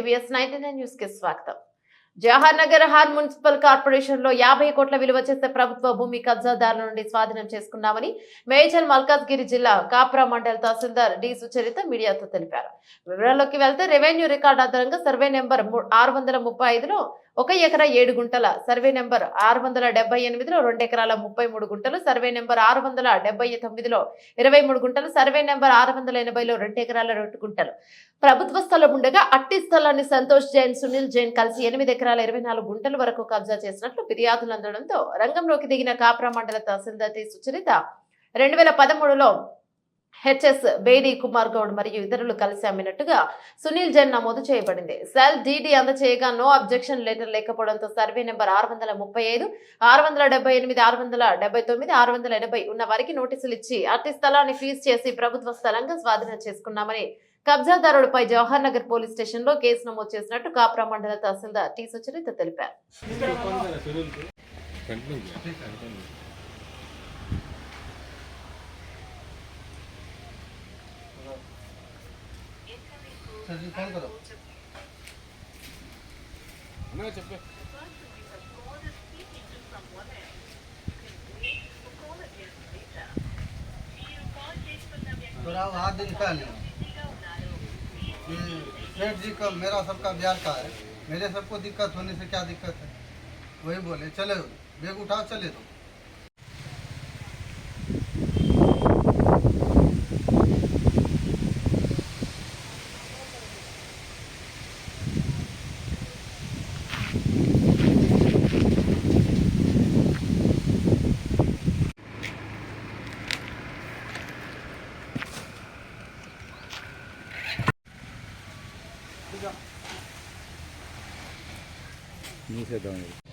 TVS 99 news కి స్వాగతం. జవహర్ నగర్ హార్ మున్సిపల్ కార్పొరేషన్ లో 50 కోట్ల విలువ చేసే ప్రభుత్వ భూమి కబ్జాదారుల నుండి స్వాధీనం చేసుకున్నామని మేడ్చల్ మల్కాజ్గిరి జిల్లా కాప్రా మండల తహసీల్దార్ డి సుచరిత మీడియాతో తెలిపారు. వివరాల్లోకి వెళ్తే రెవెన్యూ రికార్డు ఆధారంగా సర్వే నెంబర్ 635లో 1 ఎకరా 7 గుంటల, సర్వే నెంబర్ 678లో 2 ఎకరాల 33 గుంటలు, సర్వే నెంబర్ 679లో 23 గుంటలు, సర్వే నెంబర్ 680లో 2 ఎకరాల 2 గుంటలు ప్రభుత్వ స్థలం ఉండగా అట్టి స్థలాన్ని సంతోష్ జైన్, సునీల్ జైన్ కలిసి 8 ఎకరాల 24 గుంటల వరకు కబ్జా చేసినట్లు ఫిర్యాదులు అందడంతో రంగంలోకి దిగిన కాప్రా మండల తహసీల్దార్ టి సుచరిత 2013లో హెచ్ఎస్ బేడి కుమార్ గౌడ్ మరియు ఇతరులు కలిసి అమ్మినట్టుగా సునీల్ జైన్ నమోదు చేయబడింది. సెల్ డీడీ అందచేయగా నో అబ్జెక్షన్ లెటర్ లేకపోవడంతో సర్వే నెంబర్ 635, 678, 679, 680 ఉన్న వారికి నోటీసులు ఇచ్చి అట్టి స్థలాన్ని ఫీజ్ చేసి ప్రభుత్వ స్థలంగా స్వాధీనం చేసుకున్నామని కబ్జాదారుడిపై జవహర్ నగర్ పోలీస్ స్టేషన్ లో కేసు నమోదు చేసినట్టు కాప్రా మండల తహసీల్దార్ టి సుచరిత తెలిపారు. हाथ दिखा लिया। सेठ जी का मेरा सबका बिहार का है, मेरे सबको दिक्कत होने से क्या दिक्कत है? वही बोले चले बैग उठाओ चले दो। नहीं से